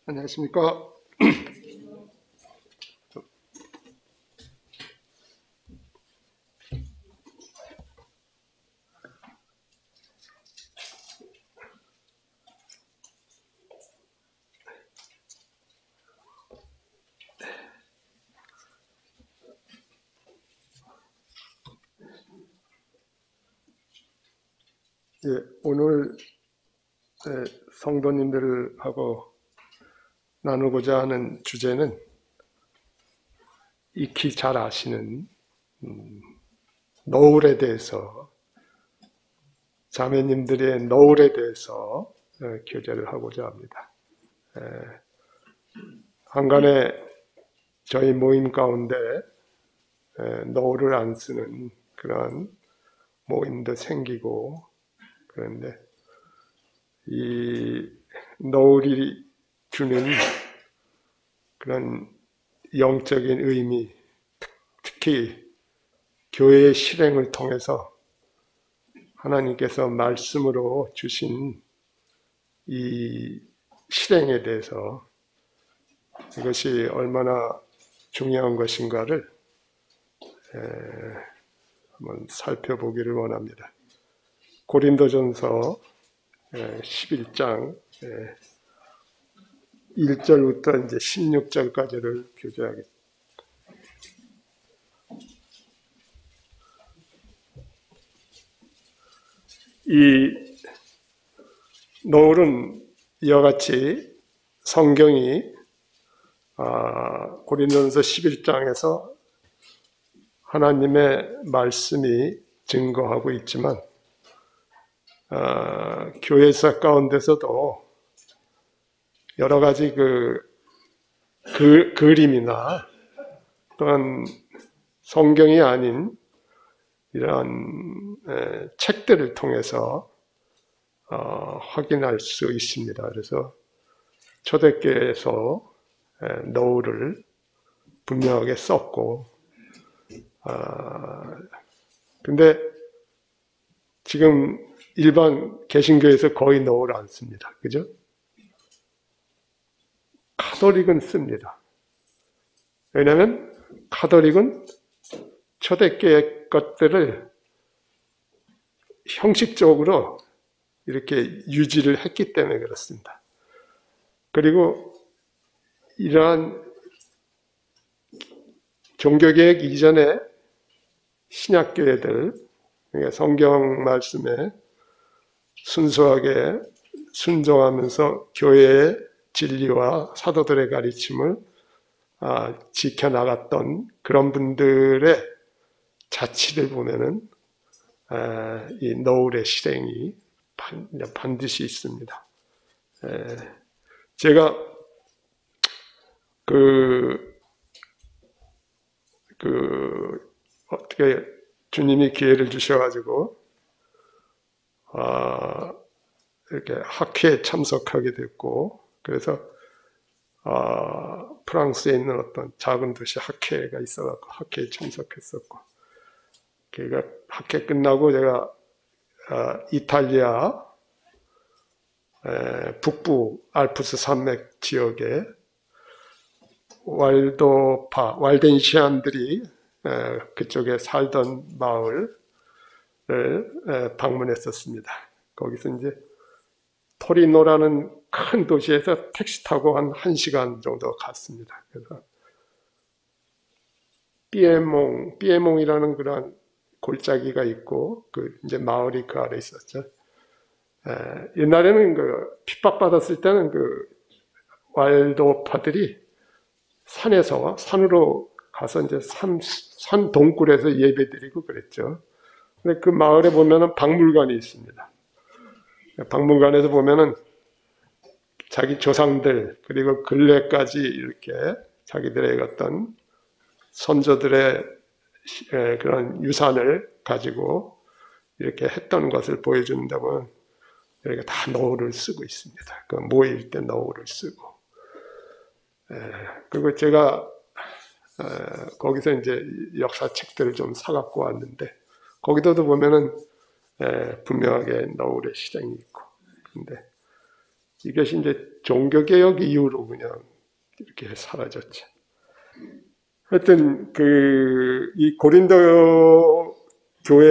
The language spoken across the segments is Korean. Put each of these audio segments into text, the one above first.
안녕하십니까. 오늘 성도님들하고 나누고자 하는 주제는 익히 잘 아시는 노을에 대해서, 자매님들의 노을에 대해서 교제를 하고자 합니다. 한간에 저희 모임 가운데 노을을 안 쓰는 그런 모임도 생기고, 그런데 이 노을이 주는 그런 영적인 의미, 특히 교회의 실행을 통해서 하나님께서 말씀으로 주신 이 실행에 대해서 이것이 얼마나 중요한 것인가를 한번 살펴보기를 원합니다. 고린도전서 11장 1절부터 이제 16절까지를 교제하겠습니다. 이 노을은 이와 같이 성경이 고린도전서 11장에서 하나님의 말씀이 증거하고 있지만 교회사 가운데서도 여러 가지 그림이나 또한 성경이 아닌 이러한 책들을 통해서 확인할 수 있습니다. 그래서 초대교회에서 노을을 분명하게 썼고, 근데 지금 일반 개신교에서 거의 노을 안 씁니다. 그죠? 카톨릭은 씁니다. 왜냐하면 카톨릭은 초대교회 것들을 형식적으로 이렇게 유지를 했기 때문에 그렇습니다. 그리고 이러한 종교개혁 이전에 신약교회들, 그러니까 성경 말씀에 순수하게 순종하면서 교회의 진리와 사도들의 가르침을 지켜나갔던 그런 분들의 자취를 보면은 이 노을의 실행이 반드시 있습니다. 제가 어떻게 주님이 기회를 주셔가지고 이렇게 학회에 참석하게 됐고, 그래서 프랑스에 있는 어떤 작은 도시 학회가 있어갖고 학회에 참석했었고, 그러니까 학회 끝나고 제가 이탈리아 북부 알프스 산맥 지역에 왈덴시안들이 그쪽에 살던 마을을 방문했었습니다. 거기서 이제 토리노라는 큰 도시에서 택시 타고 한 1시간 정도 갔습니다. 그래서 삐에몽이라는 그런 골짜기가 있고, 이제 마을이 그 아래 있었죠. 옛날에는 핍박받았을 때는 왈도파들이 산으로 가서 이제 산 동굴에서 예배드리고 그랬죠. 근데 그 마을에 보면은 박물관이 있습니다. 박물관에서 보면은 자기 조상들, 그리고 근래까지 이렇게 자기들의 어떤 선조들의 그런 유산을 가지고 이렇게 했던 것을 보여준다면 이렇게 다 노을을 쓰고 있습니다. 모일 때 노을을 쓰고. 그리고 제가 거기서 이제 역사책들을 좀 사갖고 왔는데, 거기서도 보면은 분명하게 노을의 실행이 있고. 근데 이것이 이제 종교개혁 이후로 그냥 이렇게 사라졌죠. 하여튼, 이 고린도 교회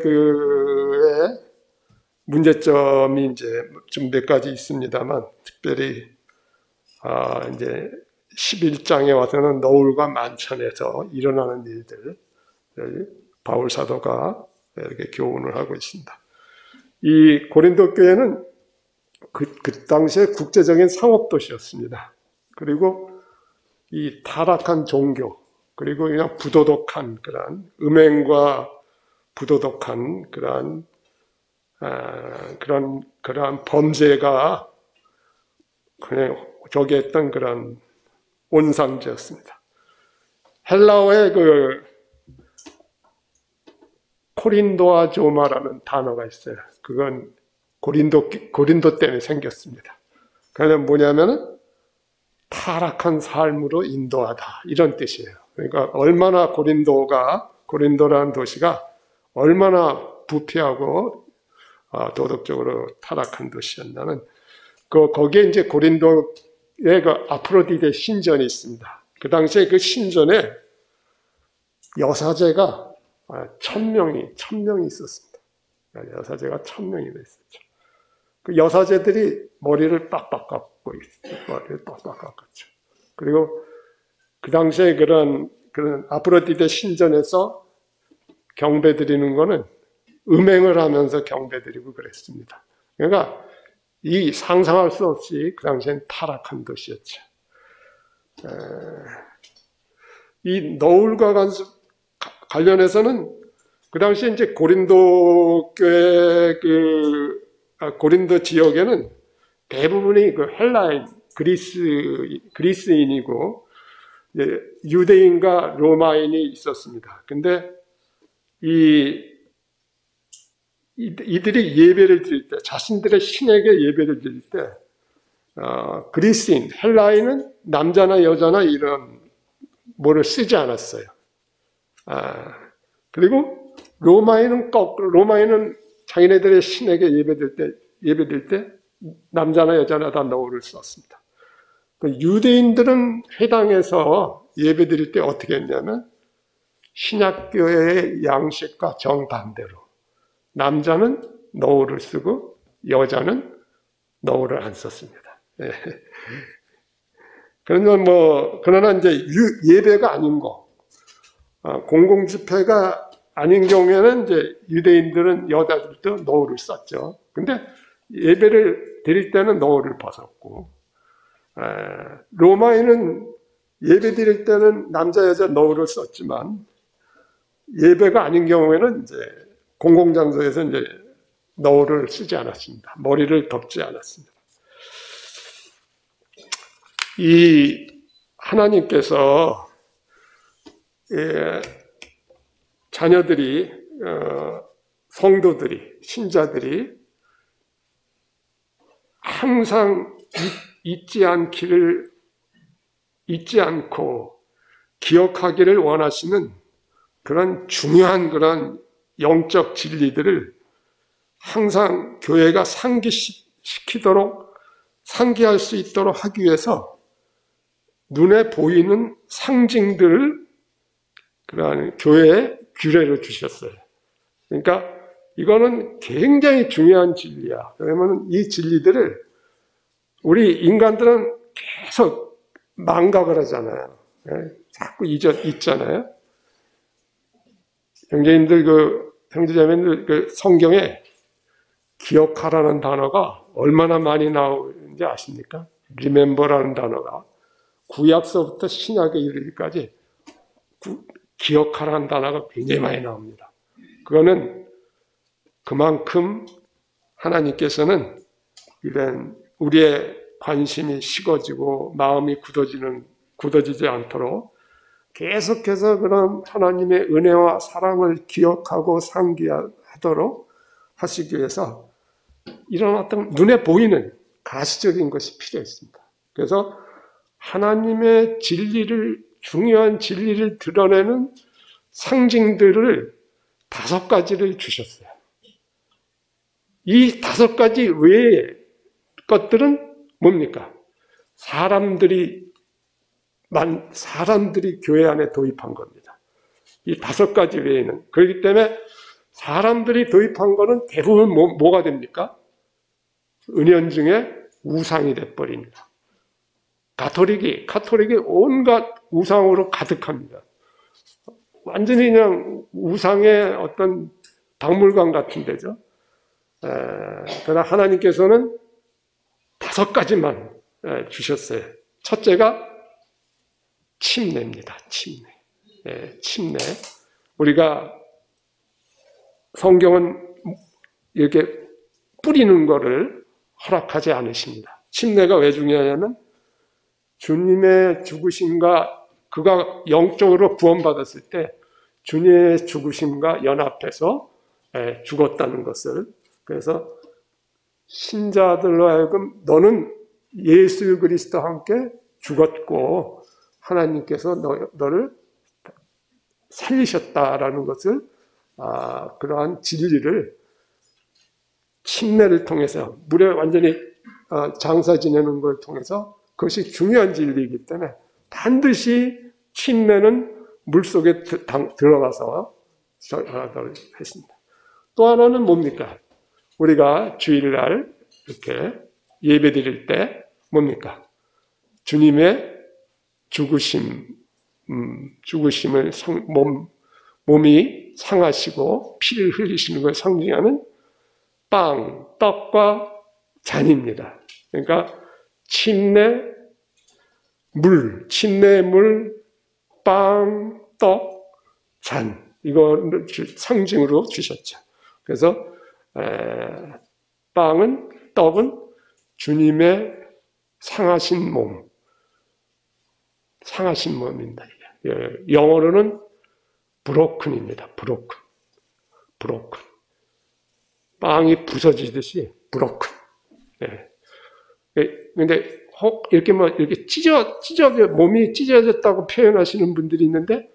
의 문제점이 이제 좀 몇 가지 있습니다만, 특별히, 이제 11장에 와서는 너울과 만천에서 일어나는 일들을 바울 사도가 이렇게 교훈을 하고 있습니다. 이 고린도 교회는 그 당시에 국제적인 상업도시였습니다. 그리고 이 타락한 종교, 그리고 그냥 부도덕한 그런 음행과 부도덕한 그러한 범죄가 그냥 저기 했던 그런 온상지였습니다. 헬라어의 코린도아조마라는 단어가 있어요. 그건 고린도 때문에 생겼습니다. 그건 뭐냐면은 타락한 삶으로 인도하다, 이런 뜻이에요. 그러니까 얼마나 고린도라는 도시가 얼마나 부패하고 도덕적으로 타락한 도시였나는, 거기에 이제 고린도의 아프로디데 신전이 있습니다. 그 당시에 그 신전에 여사제가 1000명이 있었습니다. 여사제가 1000명이나 있었죠. 그 여사제들이 머리를 빡빡 깎고 있어요. 머리를 빡빡 깎았죠. 그리고 그 당시에 그런 아프로디데 신전에서 경배 드리는 거는 음행을 하면서 경배 드리고 그랬습니다. 그러니까 이 상상할 수 없이 그 당시엔 타락한 도시였죠. 이 너울과 관련해서는 그 당시에 이제 고린도 교회 고린도 지역에는 대부분이 헬라인, 그리스인이고 유대인과 로마인이 있었습니다. 근데 이들이 예배를 드릴 때, 자신들의 신에게 예배를 드릴 때, 그리스인, 헬라인은 남자나 여자나 이런 뭐를 쓰지 않았어요. 그리고 로마인은 자기네들의 신에게 예배드릴 때 남자나 여자나 다 너울을 썼습니다. 유대인들은 회당에서 예배드릴 때 어떻게 했냐면 신약교회의 양식과 정반대로 남자는 너울을 쓰고 여자는 너울을 안 썼습니다. 그러나 이제 예배가 아닌 공공집회가 아닌 경우에는 이제 유대인들은 여자들도 너울을 썼죠. 근데 예배를 드릴 때는 너울을 벗었고, 로마인은 예배 드릴 때는 남자 여자 너울을 썼지만 예배가 아닌 경우에는 이제 공공장소에서 이제 너울을 쓰지 않았습니다. 머리를 덮지 않았습니다. 이 하나님께서 자녀들이, 성도들이, 신자들이 항상 잊지 않고 기억하기를 원하시는 그런 중요한 그런 영적 진리들을 항상 교회가 상기할 수 있도록 하기 위해서 눈에 보이는 상징들을 그러한 교회에 규례로 주셨어요. 그러니까 이거는 굉장히 중요한 진리야. 그러면 이 진리들을 우리 인간들은 계속 망각을 하잖아요. 자꾸 잊잖아요. 형제자매님들 성경에 기억하라는 단어가 얼마나 많이 나오는지 아십니까? remember라는 단어가 구약서부터 신약에 이르기까지 기억하라는 단어가 굉장히 많이 나옵니다. 그거는 그만큼 하나님께서는 이런 우리의 관심이 식어지고 마음이 굳어지지 않도록 계속해서 그런 하나님의 은혜와 사랑을 기억하고 상기하도록 하시기 위해서 이런 어떤 눈에 보이는 가시적인 것이 필요했습니다. 그래서 하나님의 중요한 진리를 드러내는 상징들을 5가지를 주셨어요. 이 5가지 외의 것들은 뭡니까? 사람들이 교회 안에 도입한 겁니다. 이 5가지 외에는. 그렇기 때문에 사람들이 도입한 거는 대부분 뭐가 됩니까? 은연중에 우상이 돼버립니다. 가톨릭이 온갖 우상으로 가득합니다. 완전히 그냥 우상의 어떤 박물관 같은 데죠. 그러나 하나님께서는 5가지만 주셨어요. 첫째가 침례입니다. 침례. 우리가 성경은 이렇게 뿌리는 거를 허락하지 않으십니다. 침례가 왜 중요하냐면 주님의 죽으심과 그가 영적으로 구원받았을 때 주님의 죽으심과 연합해서 죽었다는 것을, 그래서 신자들로 하여금 너는 예수 그리스도와 함께 죽었고 하나님께서 너를 살리셨다라는 것을, 그러한 진리를 침례를 통해서, 물에 완전히 장사 지내는 걸 통해서, 그것이 중요한 진리이기 때문에 반드시 침례는 물속에 들어가서 했습니다. 또 하나는 뭡니까? 우리가 주일날 이렇게 예배 드릴 때 뭡니까? 주님의 죽으심을 몸이 상하시고 피를 흘리시는 걸 상징하는 빵, 떡과 잔입니다. 그러니까 침례, 물, 빵, 떡, 잔, 이거를 상징으로 주셨죠. 그래서 빵은, 떡은 주님의 상하신 몸입니다. 영어로는 브로큰입니다. 브로큰. 빵이 부서지듯이 브로큰. 근데 이렇게 몸이 찢어졌다고 표현하시는 분들이 있는데,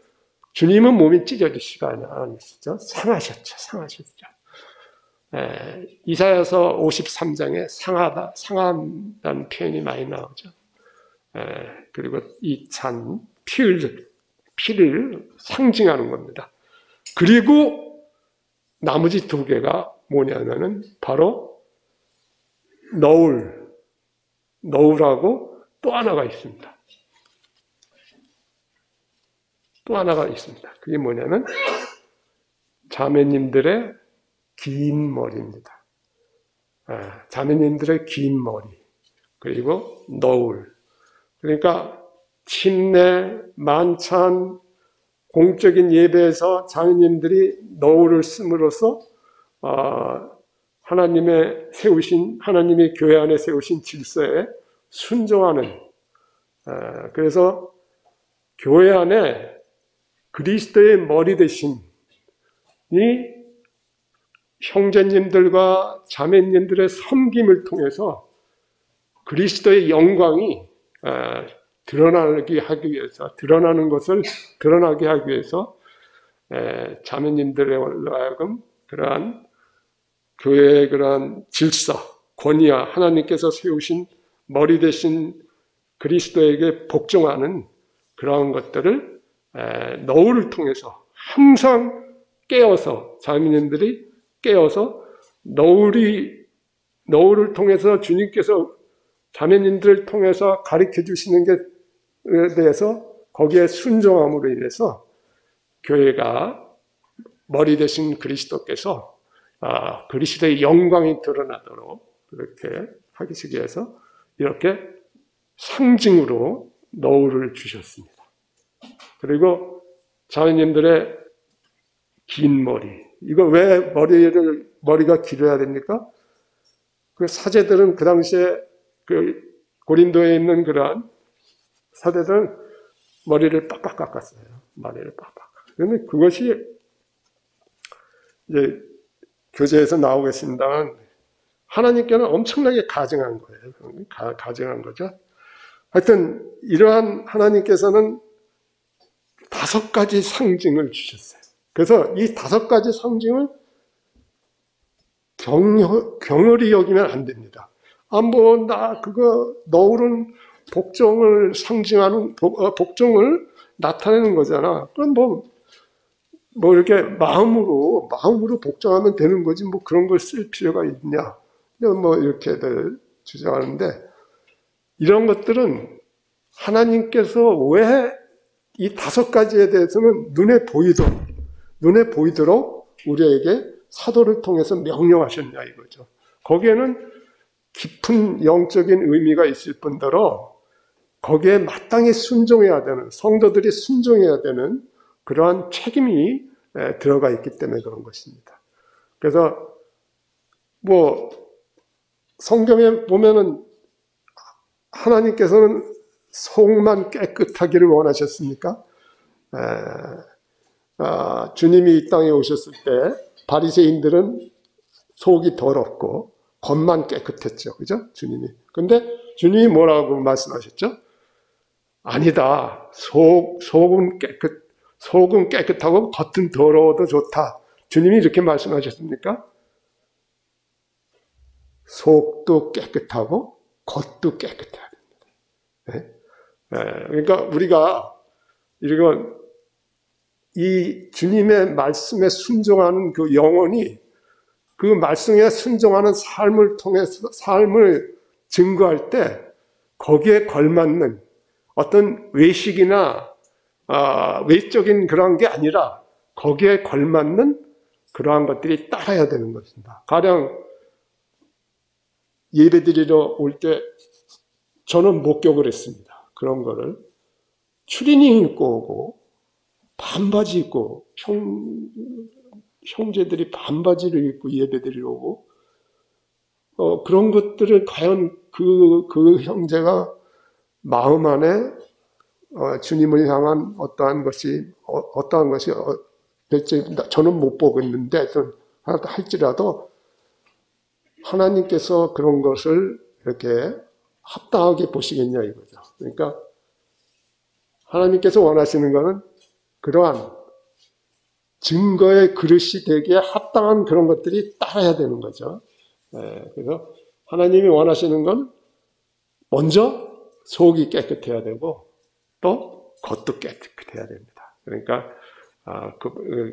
주님은 몸이 찢어지시가 아니시죠. 상하셨죠. 이사야서 53장에 상한다는 표현이 많이 나오죠. 그리고 이 잔, 피를 상징하는 겁니다. 그리고 나머지 2개가 뭐냐면은 바로 너울하고 또 하나가 있습니다. 그게 뭐냐면 자매님들의 긴 머리입니다. 자매님들의 긴 머리, 그리고 너울. 그러니까 침례, 만찬, 공적인 예배에서 자매님들이 너울을 씀으로써 하나님의 교회 안에 세우신 질서에 순종하는, 그래서 교회 안에 그리스도의 머리 되신 이 형제님들과 자매님들의 섬김을 통해서 그리스도의 영광이 드러나게 하기 위해서, 드러나게 하기 위해서 자매님들로 하여금 그러한 교회의 그러한 질서, 권위와 하나님께서 세우신 머리 되신 그리스도에게 복종하는 그러한 것들을 너울을 통해서 항상 깨어서, 자매님들이 깨어서 너울을 통해서 주님께서 자매님들을 통해서 가르쳐 주시는 것에 대해서 거기에 순종함으로 인해서 교회가 머리 되신 그리스도께서 그리스도의 영광이 드러나도록 그렇게 하기 위해서 이렇게 상징으로 너울을 주셨습니다. 그리고 자매님들의 긴 머리, 이거 왜 머리가 길어야 됩니까? 그 사제들은 그 당시에 그 고린도에 있는 그러한 사제들은 머리를 빡빡 깎았어요. 그런데 그것이 이제 교재에서 나오겠습니다만 하나님께는 엄청나게 가증한 거예요. 가증한 거죠. 하여튼 이러한 하나님께서는 5가지 상징을 주셨어요. 그래서 이 5가지 상징을 경홀히 여기면 안 됩니다. 나 그거 너울은 복종을 상징하는 복종을 나타내는 거잖아. 그럼 뭐 이렇게 마음으로 복종하면 되는 거지 뭐 그런 걸 쓸 필요가 있냐? 뭐 이렇게들 주장하는데 이런 것들은 하나님께서 왜 이 5가지에 대해서는 눈에 보이도록 우리에게 사도를 통해서 명령하셨냐 이거죠. 거기에는 깊은 영적인 의미가 있을 뿐더러 거기에 마땅히 순종해야 되는, 성도들이 순종해야 되는 그러한 책임이 들어가 있기 때문에 그런 것입니다. 그래서 뭐 성경에 보면은 하나님께서는 속만 깨끗하기를 원하셨습니까? 주님이 이 땅에 오셨을 때 바리새인들은 속이 더럽고 겉만 깨끗했죠. 그죠? 주님이. 근데 주님이 뭐라고 말씀하셨죠? 아니다. 속은 깨끗하고 겉은 더러워도 좋다. 주님이 이렇게 말씀하셨습니까? 속도 깨끗하고 겉도 깨끗해야 됩니다. 그러니까 우리가 이 주님의 말씀에 순종하는 그 영혼이 그 말씀에 순종하는 삶을 통해서 삶을 증거할 때 거기에 걸맞는 어떤 외식이나 외적인 그런 게 아니라 거기에 걸맞는 그러한 것들이 따라야 되는 것입니다. 가령 예배드리러 올 때 저는 목격을 했습니다. 그런 거를 추리닝 입고 오고 반바지 입고 형제들이 반바지를 입고 예배드리러 오고 그런 것들을 과연 그 형제가 마음 안에 주님을 향한 어떠한 것이 될지 저는 못 보겠는데 할지라도 하나님께서 그런 것을 이렇게 합당하게 보시겠냐 이거죠. 그러니까 하나님께서 원하시는 것은 그러한 증거의 그릇이 되기에 합당한 그런 것들이 따라야 되는 거죠. 그래서 하나님이 원하시는 건 먼저 속이 깨끗해야 되고 또 겉도 깨끗해야 됩니다. 그러니까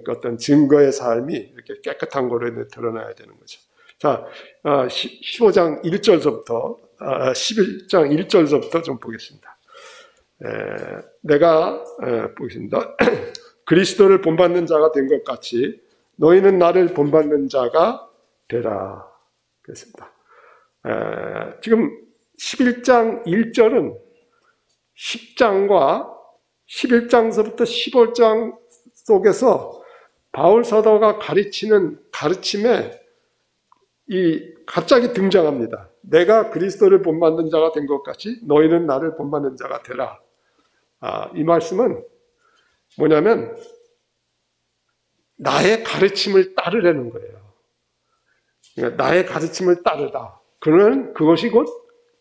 어떤 증거의 삶이 이렇게 깨끗한 거로 드러나야 되는 거죠. 자, 15장 1절서부터 11장 1절서부터 좀 보겠습니다. 내가 보겠습니다. 그리스도를 본받는 자가 된 것 같이 너희는 나를 본받는 자가 되라. 그랬습니다. 지금 11장 1절은 10장과 11장서부터 15장 속에서 바울 사도가 가르치는 가르침에 갑자기 등장합니다. 내가 그리스도를 본받는 자가 된 것 같이 너희는 나를 본받는 자가 되라. 이 말씀은 뭐냐면 나의 가르침을 따르라는 거예요. 그러니까 나의 가르침을 따르다. 그러면 그것이 곧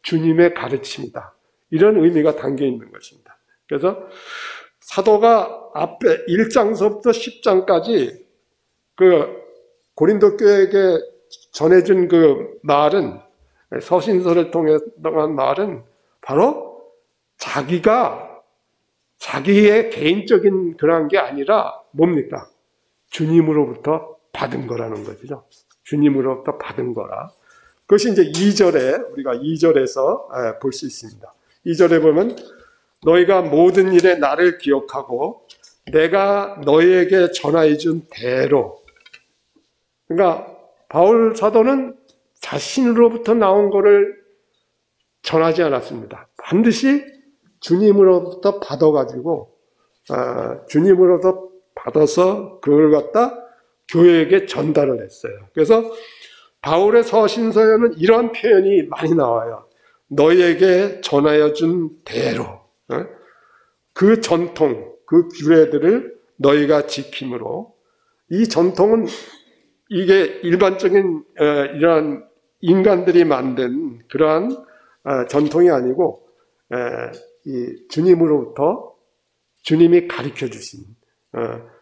주님의 가르침이다. 이런 의미가 담겨 있는 것입니다. 그래서 사도가 앞에 1장서부터 10장까지 그 고린도 교회에게 전해준 그 말은 서신서를 통해서 한 말은 바로 자기의 개인적인 그런 게 아니라 뭡니까? 주님으로부터 받은 거라는 거죠. 주님으로부터 받은 거라. 그것이 이제 2절에 우리가 2절에서 볼 수 있습니다. 2절에 보면 너희가 모든 일에 나를 기억하고 내가 너희에게 전하여 준 대로. 그러니까 바울 사도는 자신으로부터 나온 것을 전하지 않았습니다. 반드시 주님으로부터 받아가지고 주님으로부터 받아서 그걸 갖다 교회에게 전달을 했어요. 그래서 바울의 서신서에는 이런 표현이 많이 나와요. 너희에게 전하여 준 대로. 그 전통, 그 규례들을 너희가 지킴으로. 이 전통은 이게 일반적인 이러한 인간들이 만든 그러한 전통이 아니고 이 주님으로부터 주님이 가르쳐 주신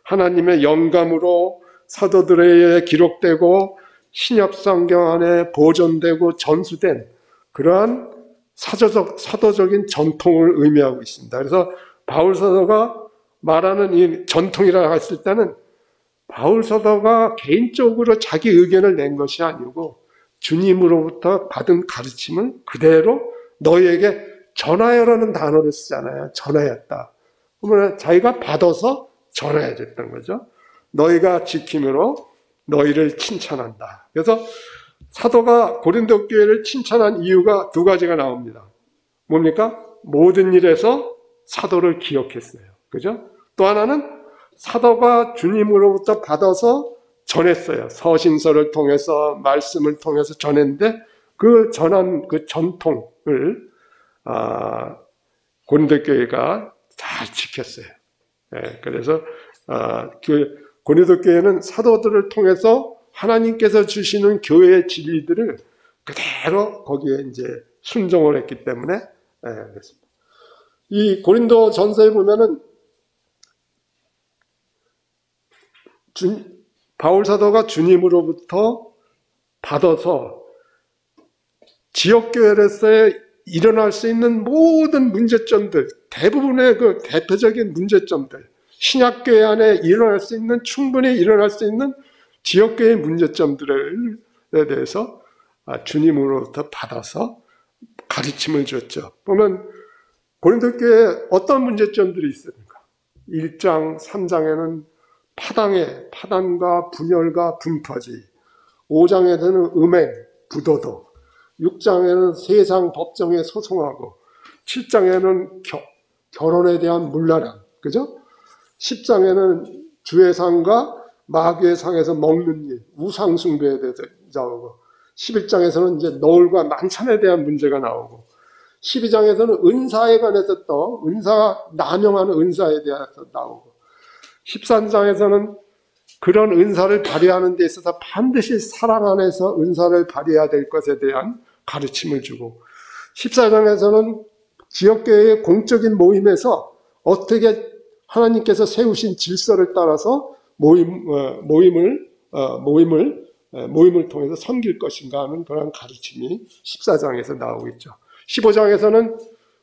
하나님의 영감으로 사도들에 기록되고 신약 성경 안에 보존되고 전수된 그러한 사도적인 전통을 의미하고 있습니다. 그래서 바울 사도가 말하는 이 전통이라고 했을 때는 바울 사도가 개인적으로 자기 의견을 낸 것이 아니고 주님으로부터 받은 가르침을 그대로 너희에게 전하여라는 단어를 쓰잖아요. 전하였다. 그러면 자기가 받아서 전해야 됐던 거죠. 너희가 지킴으로 너희를 칭찬한다. 그래서 사도가 고린도 교회를 칭찬한 이유가 두 가지가 나옵니다. 뭡니까? 모든 일에서 사도를 기억했어요. 그죠? 또 하나는 사도가 주님으로부터 받아서 전했어요. 서신서를 통해서 말씀을 통해서 전했는데 그 전한 그 전통을 고린도 교회가 잘 지켰어요. 네, 그래서 그 고린도 교회는 사도들을 통해서 하나님께서 주시는 교회의 진리들을 그대로 거기에 이제 순종을 했기 때문에 그렇습니다. 이 고린도 전서에 보면은 바울 사도가 주님으로부터 받아서 지역교회로서의 일어날 수 있는 모든 문제점들, 대부분의 그 대표적인 문제점들, 신약교회 안에 충분히 일어날 수 있는 지역교회의 문제점들에 대해서 주님으로부터 받아서 가르침을 줬죠. 보면 고린도 교회에 어떤 문제점들이 있습니까? 1장, 3장에는 파단과 분열과 분파주의, 5장에서는 음행, 부도덕, 6장에는 세상 법정에 소송하고, 7장에는 결혼에 대한 문란함, 그죠? 10장에는 주의 상과 마귀의 상에서 먹는 일, 우상 숭배에 대해서 나오고, 11장에서는 이제 너울과 만찬에 대한 문제가 나오고, 12장에서는 은사에 관해서 또 은사 남용하는 은사에 대해서 나오고, 13장에서는 그런 은사를 발휘하는 데 있어서 반드시 사랑 안에서 은사를 발휘해야 될 것에 대한 가르침을 주고, 14장에서는 지역교회의 공적인 모임에서 어떻게 하나님께서 세우신 질서를 따라서 모임을 통해서 섬길 것인가 하는 그런 가르침이 14장에서 나오고 있죠. 15장에서는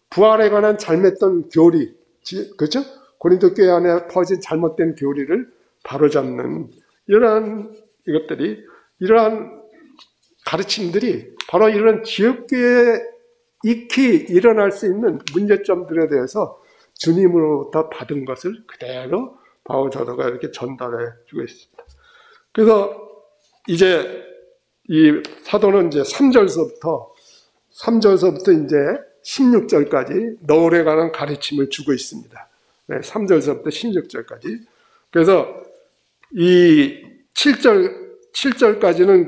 부활에 관한 잘못된 교리, 그렇죠? 고린도 교회 안에 퍼진 잘못된 교리를 바로잡는 이러한 가르침들이 바로 이런 지역교회에 익히 일어날 수 있는 문제점들에 대해서 주님으로부터 받은 것을 그대로 바울 사도가 이렇게 전달해 주고 있습니다. 그래서 이제 이 사도는 이제 3절서부터 이제 16절까지 너울에 관한 가르침을 주고 있습니다. 3절서부터 16절까지. 그래서 이 7절까지는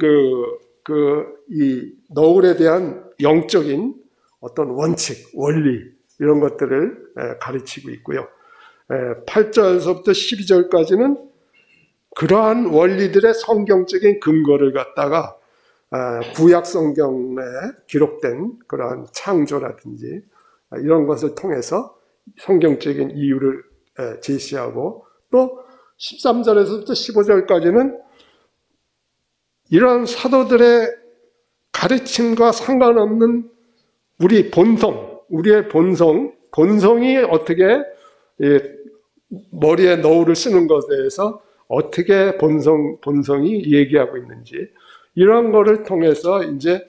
이 너울에 대한 영적인 어떤 원칙, 원리, 이런 것들을 가르치고 있고요. 8절서부터 12절까지는 그러한 원리들의 성경적인 근거를 갖다가 구약 성경에 기록된 그러한 창조라든지 이런 것을 통해서 성경적인 이유를 제시하고, 또 13절에서부터 15절까지는 이런 사도들의 가르침과 상관없는 우리의 본성이 어떻게 머리에 너울을 쓰는 것에 대해서 어떻게 본성이 얘기하고 있는지, 이런 거를 통해서 이제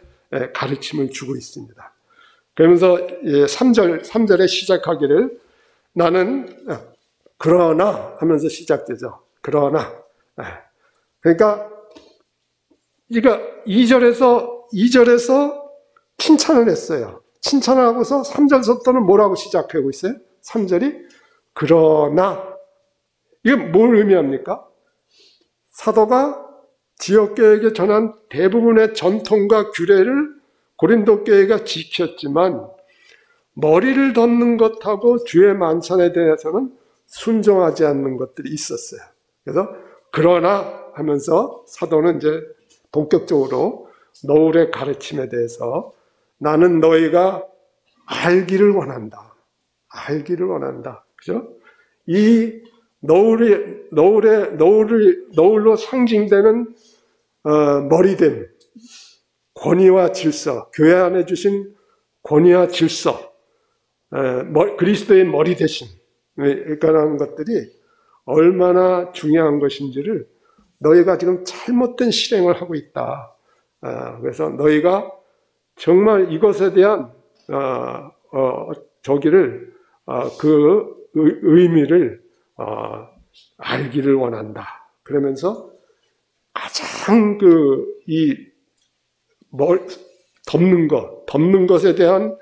가르침을 주고 있습니다. 그러면서 3절에 시작하기를 나는 그러나 하면서 시작되죠. 그러나. 그러니까 2절에서 칭찬을 했어요. 칭찬을 하고서 3절부터는 뭐라고 시작하고 있어요? 3절이 그러나. 이게 뭘 의미합니까? 사도가 지역교회에게 전한 대부분의 전통과 규례를 고린도 교회가 지켰지만 머리를 덮는 것하고 주의 만찬에 대해서는 순종하지 않는 것들이 있었어요. 그래서 그러나 하면서 사도는 이제 본격적으로 너울의 가르침에 대해서 나는 너희가 알기를 원한다. 그죠? 이 너울로 상징되는 머리됨, 권위와 질서, 교회 안에 주신 권위와 질서, 그리스도의 머리 대신 그런 것들이 얼마나 중요한 것인지를 너희가 지금 잘못된 실행을 하고 있다. 그래서 너희가 정말 이것에 대한 그 의미를 알기를 원한다. 그러면서 가장 덮는 것에 대한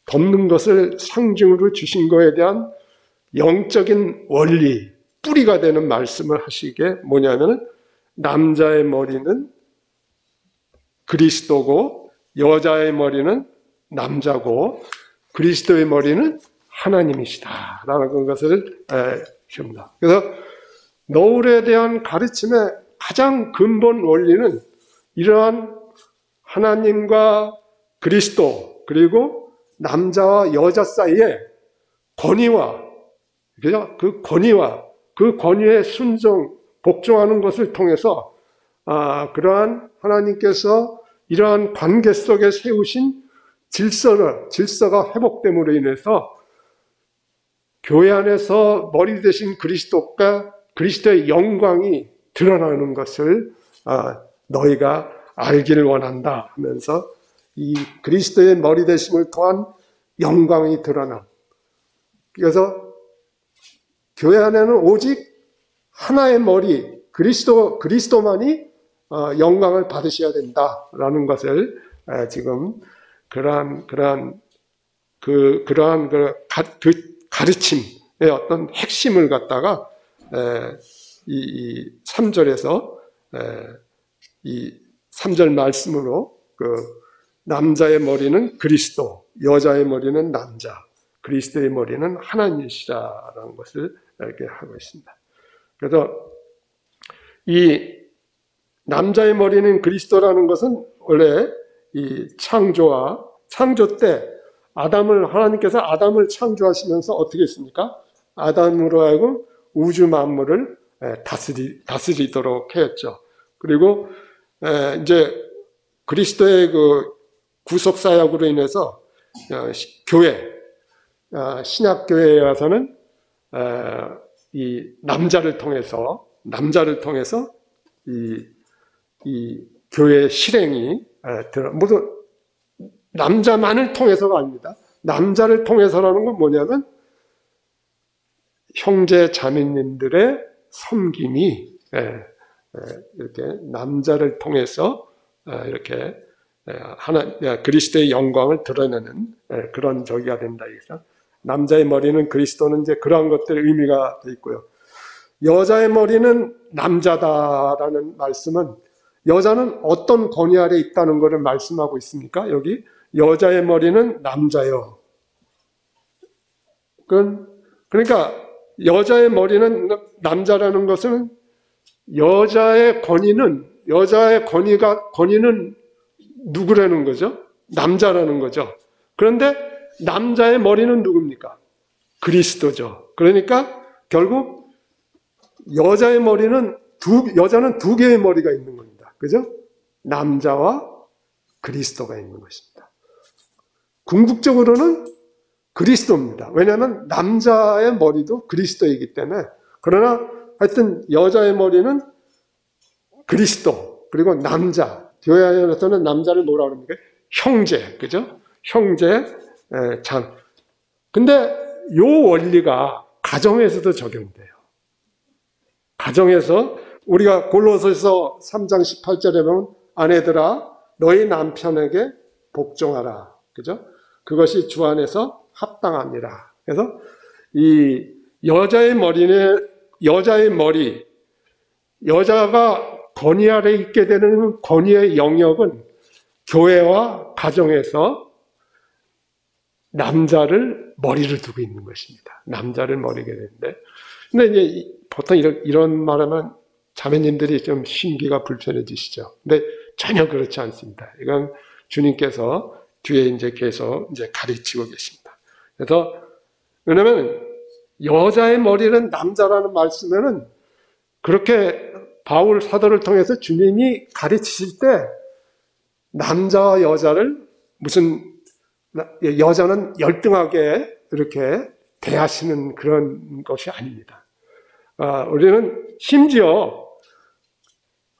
덮는 것을 상징으로 주신 것에 대한 영적인 원리, 뿌리가 되는 말씀을 하시게 뭐냐면 남자의 머리는 그리스도고 여자의 머리는 남자고 그리스도의 머리는 하나님이시다 라는 것을 줍니다. 그래서 너울에 대한 가르침의 가장 근본 원리는 이러한 하나님과 그리스도 그리고 남자와 여자 사이에 권위와 그 권위에 순종, 복종하는 것을 통해서 그러한 하나님께서 이러한 관계 속에 세우신 질서가 회복됨으로 인해서 교회 안에서 머리 되신 그리스도가 그리스도의 영광이 드러나는 것을 너희가 알기를 원한다 하면서 이 그리스도의 머리 되심을 통한 영광이 드러나. 그래서 교회 안에는 오직 하나의 머리 그리스도만이 영광을 받으셔야 된다라는 것을 지금 그러한 가르침의 어떤 핵심을 갖다가 이 3절에서 이 3절 말씀으로 남자의 머리는 그리스도, 여자의 머리는 남자, 그리스도의 머리는 하나님이시라는 것을 이렇게 하고 있습니다. 그래서 이 남자의 머리는 그리스도라는 것은 원래 이 창조 때 하나님께서 아담을 창조하시면서 어떻게 했습니까? 아담으로 하여금 우주 만물을 다스리도록 했죠. 그리고 이제 그리스도의 그 구속 사역으로 인해서 신약 교회에 와서는 이 남자를 통해서 이 교회의 실행이 모두 남자만을 통해서가 아닙니다. 남자를 통해서라는 건 뭐냐면 형제 자매님들의 섬김이 이렇게 남자를 통해서 이렇게 그리스도의 영광을 드러내는 그런 저기가 된다. 남자의 머리는 그리스도는 이제 그러한 것들의 의미가 돼 있고요. 여자의 머리는 남자다라는 말씀은 여자는 어떤 권위 아래 있다는 것을 말씀하고 있습니까? 여기 여자의 머리는 남자요. 그러니까 여자의 머리는 남자라는 것은 여자의 권위는 누구라는 거죠? 남자라는 거죠. 그런데 남자의 머리는 누굽니까? 그리스도죠. 그러니까 결국 여자는 두 개의 머리가 있는 겁니다. 그죠? 남자와 그리스도가 있는 것입니다. 궁극적으로는 그리스도입니다. 왜냐하면 남자의 머리도 그리스도이기 때문에. 그러나 하여튼 여자의 머리는 그리스도, 그리고 남자. 교회 안에서는 남자를 뭐라 그럽니까? 형제, 그죠? 형제, 참. 근데 요 원리가 가정에서도 적용돼요. 가정에서 우리가 골로새서 3장 18절에 보면 아내들아 너희 남편에게 복종하라. 그죠? 그것이 주 안에서 합당합니다. 그래서 이 여자의 머리, 여자가 권위 아래 있게 되는 권위의 영역은 교회와 가정에서 남자를 머리를 두고 있는 것입니다. 남자를 머리게 되는데, 근데 이제 보통 이런 말하면 자매님들이 좀 심기가 불편해지시죠. 근데 전혀 그렇지 않습니다. 이건 주님께서 뒤에 이제 계속 이제 가르치고 계십니다. 그래서 왜냐면 여자의 머리는 남자라는 말씀에는 그렇게 바울 사도를 통해서 주님이 가르치실 때 남자와 여자를 무슨 여자는 열등하게 이렇게 대하시는 그런 것이 아닙니다. 우리는 심지어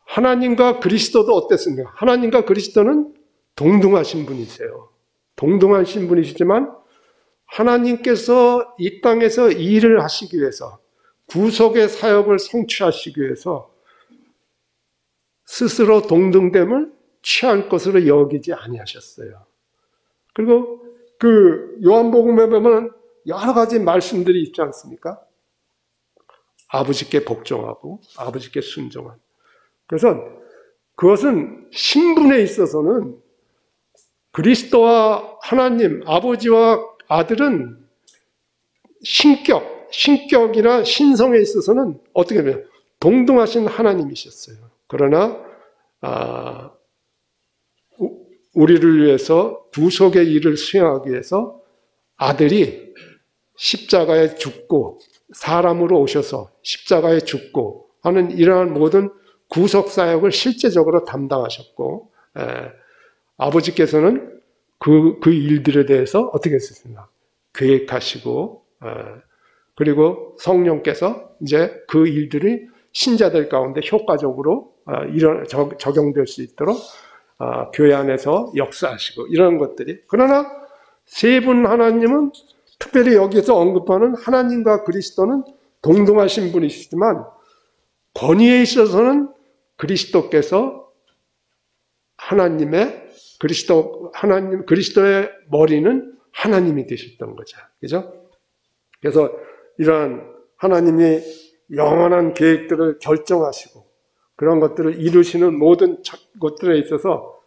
하나님과 그리스도도 어땠습니까? 하나님과 그리스도는 동등하신 분이세요. 동등하신 분이시지만 하나님께서 이 땅에서 일을 하시기 위해서 구속의 사역을 성취하시기 위해서 스스로 동등됨을 취할 것으로 여기지 아니하셨어요. 그리고 그 요한복음에 보면 여러 가지 말씀들이 있지 않습니까? 아버지께 복종하고 아버지께 순종한. 그래서 그것은 신분에 있어서는 그리스도와 하나님, 아버지와 아들은 신격이나 신성에 있어서는 어떻게 보면 동등하신 하나님이셨어요. 그러나 우리를 위해서 구속의 일을 수행하기 위해서 아들이 십자가에 죽고 사람으로 오셔서 십자가에 죽고 하는 이러한 모든 구속 사역을 실제적으로 담당하셨고, 아버지께서는 그 일들에 대해서 어떻게 했습니까? 계획하시고, 그리고 성령께서 이제 그 일들이 신자들 가운데 효과적으로 적용될 수 있도록 교회 안에서 역사하시고 이런 것들이. 그러나 세 분 하나님은 특별히 여기서 언급하는 하나님과 그리스도는 동등하신 분이시지만 권위에 있어서는 그리스도께서 그리스도의 머리는 하나님이 되셨던 거죠. 그죠? 그래서 이러한 하나님이 영원한 계획들을 결정하시고 그런 것들을 이루시는 모든 것들에 있어서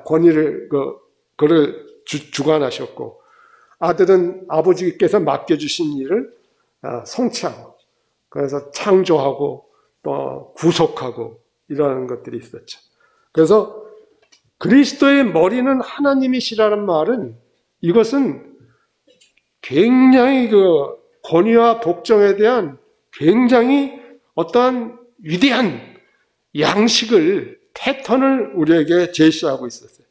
권위를 그를 주관하셨고, 아들은 아버지께서 맡겨주신 일을 성취하고, 그래서 창조하고 또 구속하고 이런 것들이 있었죠. 그래서 그리스도의 머리는 하나님이시라는 말은, 이것은 굉장히 그 권위와 복종에 대한 굉장히 어떠한 위대한 양식을, 패턴을 우리에게 제시하고 있었어요.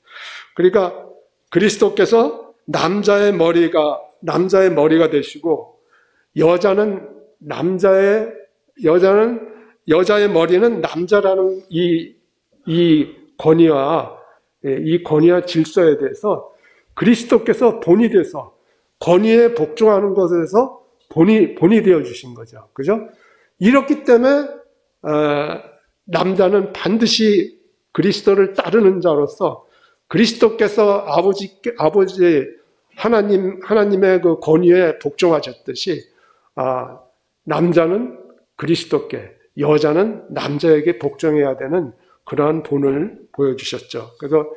그러니까 그리스도께서 남자의 머리가 되시고, 여자의 머리는 남자라는 이 권위와 질서에 대해서 그리스도께서 본이 돼서 권위에 복종하는 것에서 본이 되어 주신 거죠. 그죠? 이렇기 때문에 남자는 반드시 그리스도를 따르는 자로서 그리스도께서 아버지 하나님의 그 권위에 복종하셨듯이 남자는 그리스도께, 여자는 남자에게 복종해야 되는 그러한 본을 보여주셨죠. 그래서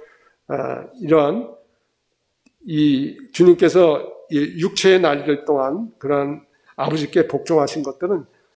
이러한 이 주님께서 육체의 날들 동안 그런 아버지께 복종하신 것들은